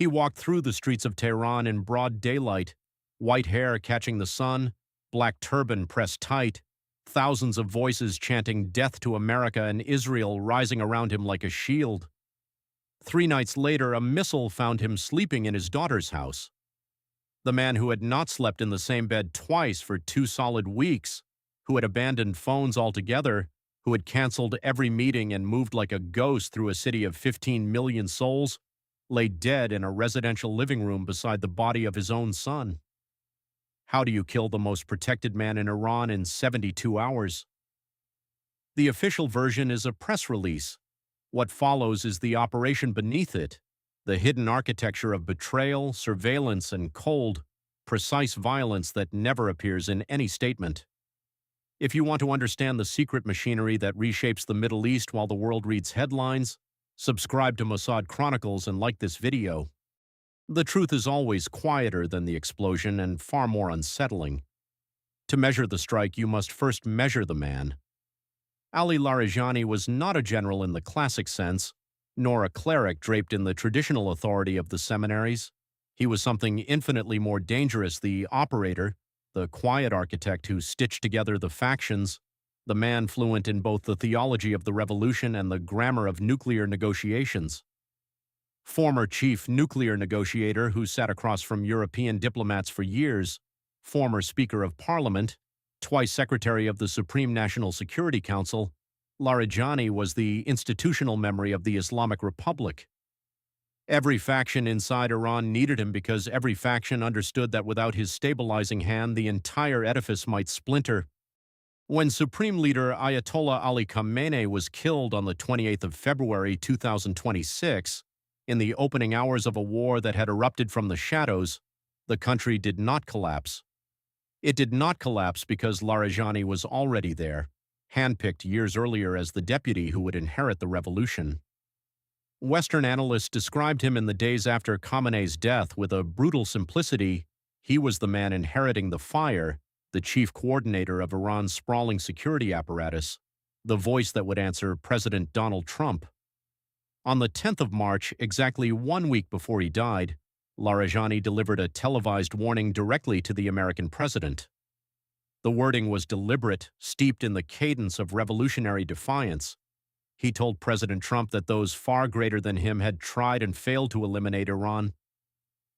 He walked through the streets of Tehran in broad daylight, white hair catching the sun, black turban pressed tight, thousands of voices chanting death to America and Israel rising around him like a shield. 3 nights later, a missile found him sleeping in his daughter's house. The man who had not slept in the same bed twice for 2 solid weeks, who had abandoned phones altogether, who had canceled every meeting and moved like a ghost through a city of 15 million souls, lay dead in a residential living room beside the body of his own son. How do you kill the most protected man in Iran in 72 hours? The official version is a press release. What follows is the operation beneath it, the hidden architecture of betrayal, surveillance, and cold, precise violence that never appears in any statement. If you want to understand the secret machinery that reshapes the Middle East while the world reads headlines, subscribe to Mossad Chronicles and like this video. The truth is always quieter than the explosion and far more unsettling. To measure the strike, you must first measure the man. Ali Larijani was not a general in the classic sense, nor a cleric draped in the traditional authority of the seminaries. He was something infinitely more dangerous, the operator, the quiet architect who stitched together the factions, the man fluent in both the theology of the revolution and the grammar of nuclear negotiations. Former chief nuclear negotiator who sat across from European diplomats for years, former Speaker of Parliament, twice Secretary of the Supreme National Security Council, Larijani was the institutional memory of the Islamic Republic. Every faction inside Iran needed him because every faction understood that without his stabilizing hand, the entire edifice might splinter. When Supreme Leader Ayatollah Ali Khamenei was killed on the 28th of February 2026, in the opening hours of a war that had erupted from the shadows, the country did not collapse. It did not collapse because Larijani was already there, handpicked years earlier as the deputy who would inherit the revolution. Western analysts described him in the days after Khamenei's death with a brutal simplicity. He was the man inheriting the fire, the chief coordinator of Iran's sprawling security apparatus, the voice that would answer President Donald Trump. On the 10th of March, exactly 1 week before he died, Larijani delivered a televised warning directly to the American president. The wording was deliberate, steeped in the cadence of revolutionary defiance. He told President Trump that those far greater than him had tried and failed to eliminate Iran.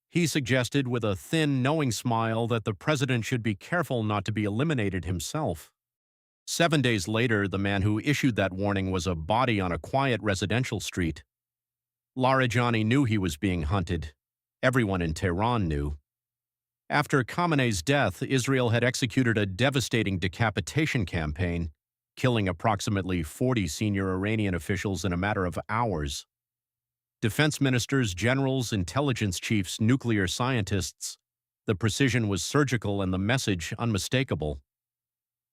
He suggested with a thin, knowing smile that the president should be careful not to be eliminated himself. 7 days later, the man who issued that warning was a body on a quiet residential street. Larijani knew he was being hunted. Everyone in Tehran knew. After Khamenei's death, Israel had executed a devastating decapitation campaign, killing approximately 40 senior Iranian officials in a matter of hours. Defense ministers, generals, intelligence chiefs, nuclear scientists. The precision was surgical and the message unmistakable.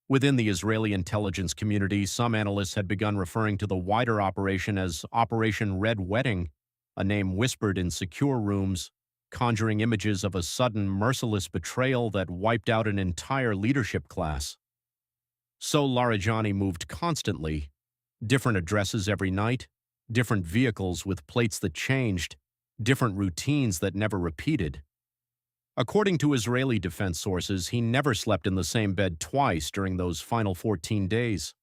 Within the Israeli intelligence community, some analysts had begun referring to the wider operation as Operation Red Wedding, a name whispered in secure rooms, conjuring images of a sudden, merciless betrayal that wiped out an entire leadership class. So Larijani moved constantly, different addresses every night, different vehicles with plates that changed, different routines that never repeated. According to Israeli defense sources, he never slept in the same bed twice during those final 14 days.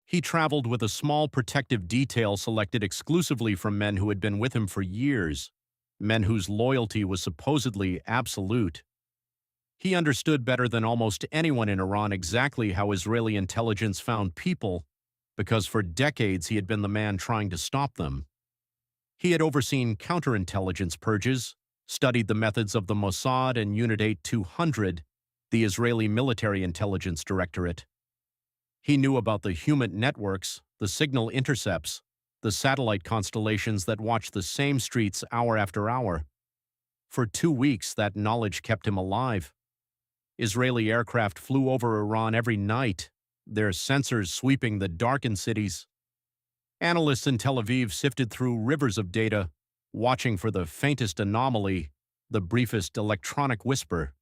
He traveled with a small protective detail selected exclusively from men who had been with him for years, men whose loyalty was supposedly absolute. He understood better than almost anyone in Iran exactly how Israeli intelligence found people, because for decades he had been the man trying to stop them. He had overseen counterintelligence purges, studied the methods of the Mossad and Unit 8200, the Israeli Military Intelligence Directorate. He knew about the human networks, the signal intercepts, the satellite constellations that watched the same streets hour after hour. For 2 weeks, that knowledge kept him alive. Israeli aircraft flew over Iran every night, their sensors sweeping the darkened cities. Analysts in Tel Aviv sifted through rivers of data, watching for the faintest anomaly, the briefest electronic whisper.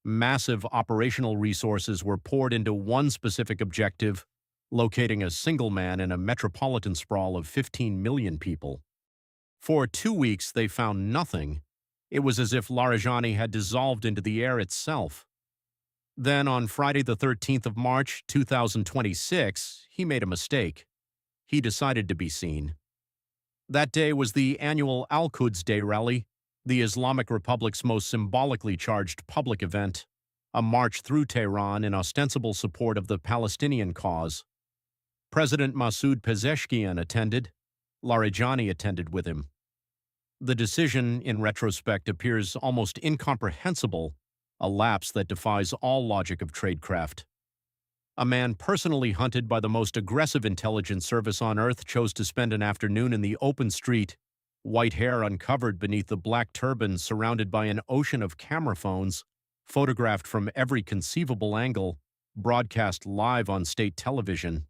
Massive operational resources were poured into one specific objective, locating a single man in a metropolitan sprawl of 15 million people. For 2 weeks, they found nothing. It was as if Larijani had dissolved into the air itself. Then, on Friday the 13th of March, 2026, he made a mistake. He decided to be seen. That day was the annual Al-Quds Day rally, the Islamic Republic's most symbolically charged public event, a march through Tehran in ostensible support of the Palestinian cause. President Masoud Pezeshkian attended. Larijani attended with him. The decision, in retrospect, appears almost incomprehensible, a lapse that defies all logic of tradecraft. A man personally hunted by the most aggressive intelligence service on Earth chose to spend an afternoon in the open street, white hair uncovered beneath the black turban surrounded by an ocean of camera phones, photographed from every conceivable angle, broadcast live on state television.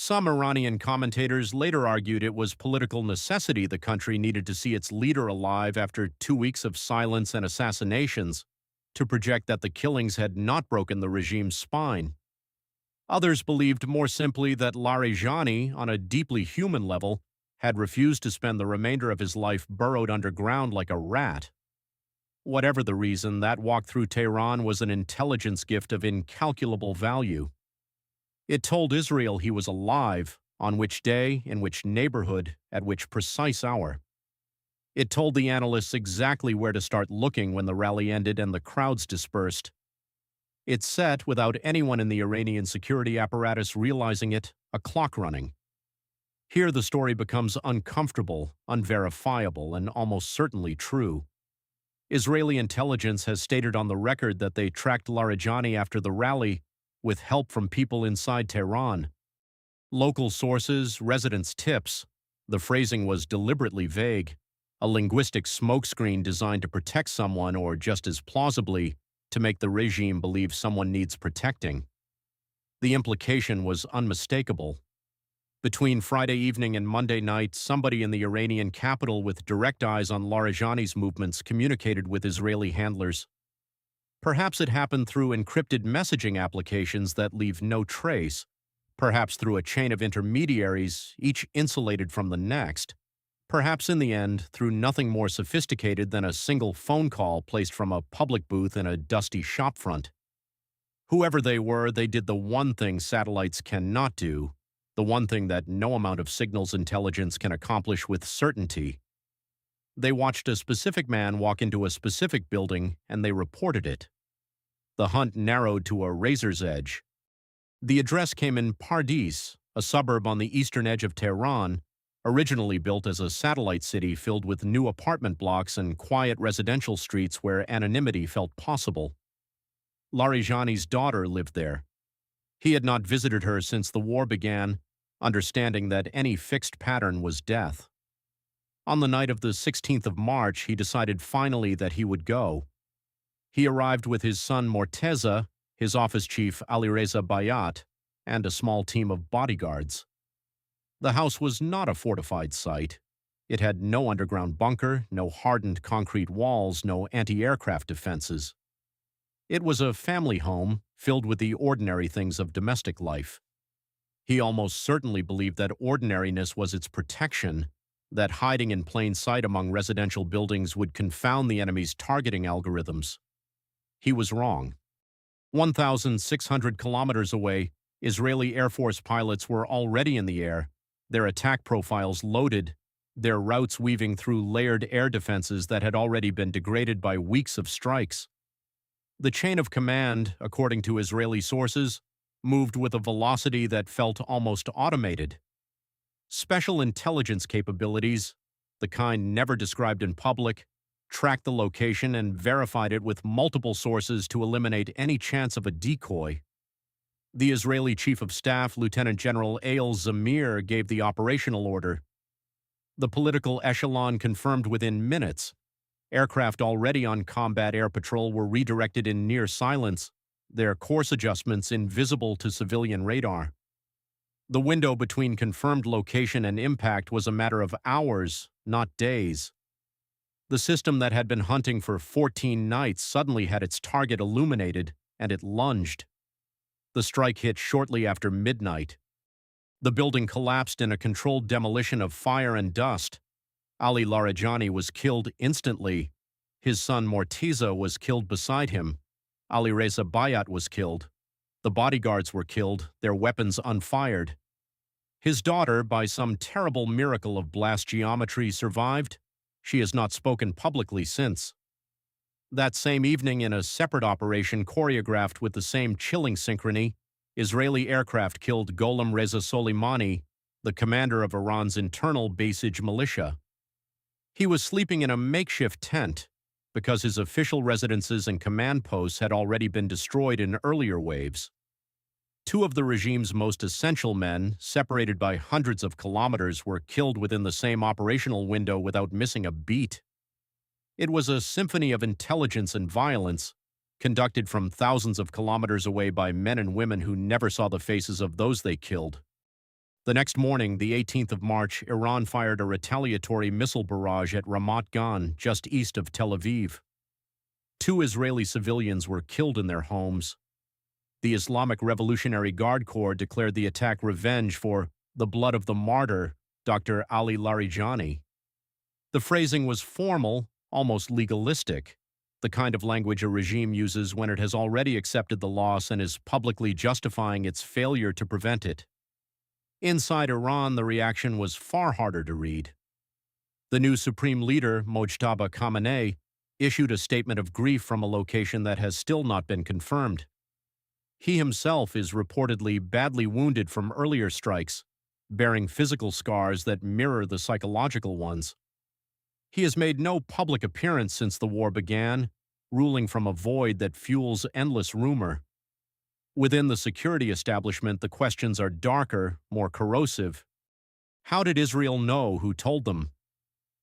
Some Iranian commentators later argued it was political necessity the country needed to see its leader alive after 2 weeks of silence and assassinations, to project that the killings had not broken the regime's spine. Others believed more simply that Larijani, on a deeply human level, had refused to spend the remainder of his life burrowed underground like a rat. Whatever the reason, that walk through Tehran was an intelligence gift of incalculable value. It told Israel he was alive, on which day, in which neighborhood, at which precise hour. It told the analysts exactly where to start looking when the rally ended and the crowds dispersed. It set, without anyone in the Iranian security apparatus realizing it, a clock running. Here the story becomes uncomfortable, unverifiable, and almost certainly true. Israeli intelligence has stated on the record that they tracked Larijani after the rally with help from people inside Tehran. Local sources, residents' tips. The phrasing was deliberately vague, a linguistic smokescreen designed to protect someone or, just as plausibly, to make the regime believe someone needs protecting. The implication was unmistakable. Between Friday evening and Monday night, somebody in the Iranian capital with direct eyes on Larijani's movements communicated with Israeli handlers. Perhaps it happened through encrypted messaging applications that leave no trace, perhaps through a chain of intermediaries, each insulated from the next, perhaps in the end through nothing more sophisticated than a single phone call placed from a public booth in a dusty shopfront. Whoever they were, they did the one thing satellites cannot do, the one thing that no amount of signals intelligence can accomplish with certainty. They watched a specific man walk into a specific building, and they reported it. The hunt narrowed to a razor's edge. The address came in Pardis, a suburb on the eastern edge of Tehran, originally built as a satellite city filled with new apartment blocks and quiet residential streets where anonymity felt possible. Larijani's daughter lived there. He had not visited her since the war began, understanding that any fixed pattern was death. On the night of the 16th of March, he decided finally that he would go. He arrived with his son Morteza, his office chief Alireza Bayat, and a small team of bodyguards. The house was not a fortified site. It had no underground bunker, no hardened concrete walls, no anti-aircraft defenses. It was a family home filled with the ordinary things of domestic life. He almost certainly believed that ordinariness was its protection, that hiding in plain sight among residential buildings would confound the enemy's targeting algorithms. He was wrong. 1,600 kilometers away, Israeli Air Force pilots were already in the air, their attack profiles loaded, their routes weaving through layered air defenses that had already been degraded by weeks of strikes. The chain of command, according to Israeli sources, moved with a velocity that felt almost automated. Special intelligence capabilities, the kind never described in public, tracked the location and verified it with multiple sources to eliminate any chance of a decoy. The Israeli Chief of Staff, Lieutenant General Eyal Zamir, gave the operational order. The political echelon confirmed within minutes. Aircraft already on combat air patrol were redirected in near silence, their course adjustments invisible to civilian radar. The window between confirmed location and impact was a matter of hours, not days. The system that had been hunting for 14 nights suddenly had its target illuminated, and it lunged. The strike hit shortly after midnight. The building collapsed in a controlled demolition of fire and dust. Ali Larijani was killed instantly. His son Morteza was killed beside him. Ali Reza Bayat was killed. The bodyguards were killed, their weapons unfired. His daughter, by some terrible miracle of blast geometry, survived. She has not spoken publicly since. That same evening, in a separate operation choreographed with the same chilling synchrony, Israeli aircraft killed Gholam Reza Soleimani, the commander of Iran's internal Basij militia. He was sleeping in a makeshift tent because his official residences and command posts had already been destroyed in earlier waves. Two of the regime's most essential men, separated by hundreds of kilometers, were killed within the same operational window without missing a beat. It was a symphony of intelligence and violence, conducted from thousands of kilometers away by men and women who never saw the faces of those they killed. The next morning, the 18th of March, Iran fired a retaliatory missile barrage at Ramat Gan, just east of Tel Aviv. 2 Israeli civilians were killed in their homes. The Islamic Revolutionary Guard Corps declared the attack revenge for the blood of the martyr, Dr. Ali Larijani. The phrasing was formal, almost legalistic, the kind of language a regime uses when it has already accepted the loss and is publicly justifying its failure to prevent it. Inside Iran, the reaction was far harder to read. The new supreme leader, Mojtaba Khamenei, issued a statement of grief from a location that has still not been confirmed. He himself is reportedly badly wounded from earlier strikes, bearing physical scars that mirror the psychological ones. He has made no public appearance since the war began, ruling from a void that fuels endless rumor. Within the security establishment, the questions are darker, more corrosive. How did Israel know who told them?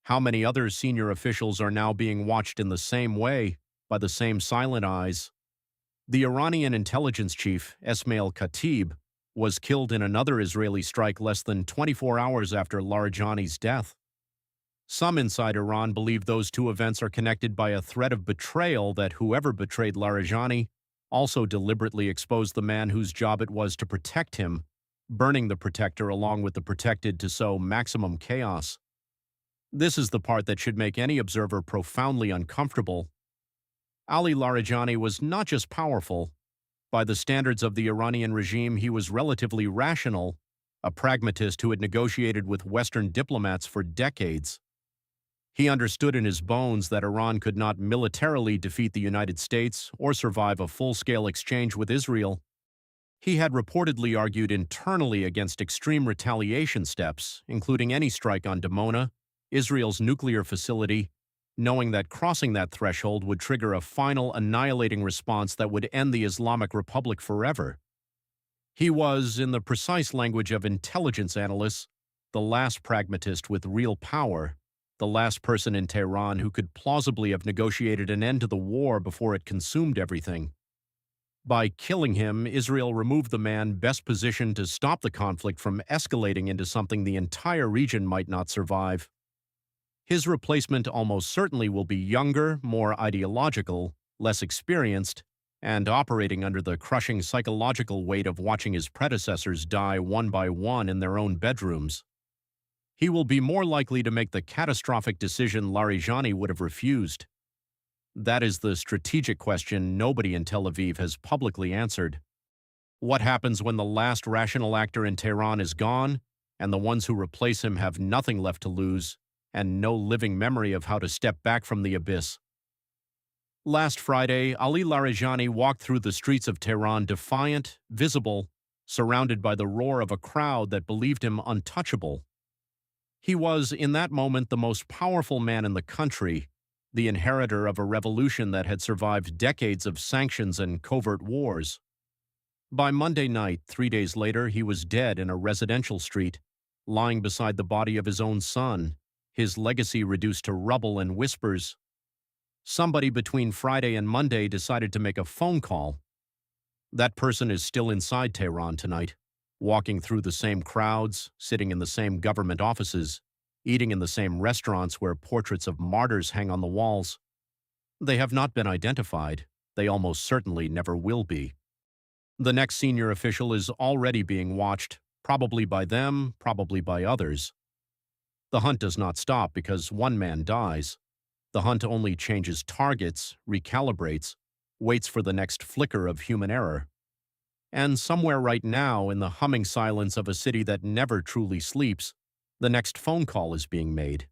How many other senior officials are now being watched in the same way, by the same silent eyes? The Iranian intelligence chief, Esmail Khatib, was killed in another Israeli strike less than 24 hours after Larijani's death. Some inside Iran believe those two events are connected by a threat of betrayal that whoever betrayed Larijani also deliberately exposed the man whose job it was to protect him, burning the protector along with the protected to sow maximum chaos. This is the part that should make any observer profoundly uncomfortable. Ali Larijani was not just powerful. By the standards of the Iranian regime, he was relatively rational, a pragmatist who had negotiated with Western diplomats for decades. He understood in his bones that Iran could not militarily defeat the United States or survive a full-scale exchange with Israel. He had reportedly argued internally against extreme retaliation steps, including any strike on Dimona, Israel's nuclear facility, knowing that crossing that threshold would trigger a final annihilating response that would end the Islamic Republic forever. He was, in the precise language of intelligence analysts, the last pragmatist with real power, the last person in Tehran who could plausibly have negotiated an end to the war before it consumed everything. By killing him, Israel removed the man best positioned to stop the conflict from escalating into something the entire region might not survive. His replacement almost certainly will be younger, more ideological, less experienced, and operating under the crushing psychological weight of watching his predecessors die one by one in their own bedrooms. He will be more likely to make the catastrophic decision Larijani would have refused. That is the strategic question nobody in Tel Aviv has publicly answered. What happens when the last rational actor in Tehran is gone, and the ones who replace him have nothing left to lose, and no living memory of how to step back from the abyss? Last Friday, Ali Larijani walked through the streets of Tehran defiant, visible, surrounded by the roar of a crowd that believed him untouchable. He was, in that moment, the most powerful man in the country, the inheritor of a revolution that had survived decades of sanctions and covert wars. By Monday night, 3 days later, he was dead in a residential street, lying beside the body of his own son, his legacy reduced to rubble and whispers. Somebody between Friday and Monday decided to make a phone call. That person is still inside Tehran tonight, walking through the same crowds, sitting in the same government offices, eating in the same restaurants where portraits of martyrs hang on the walls. They have not been identified. They almost certainly never will be. The next senior official is already being watched, probably by them, probably by others. The hunt does not stop because one man dies. The hunt only changes targets, recalibrates, waits for the next flicker of human error. And somewhere right now, in the humming silence of a city that never truly sleeps, the next phone call is being made.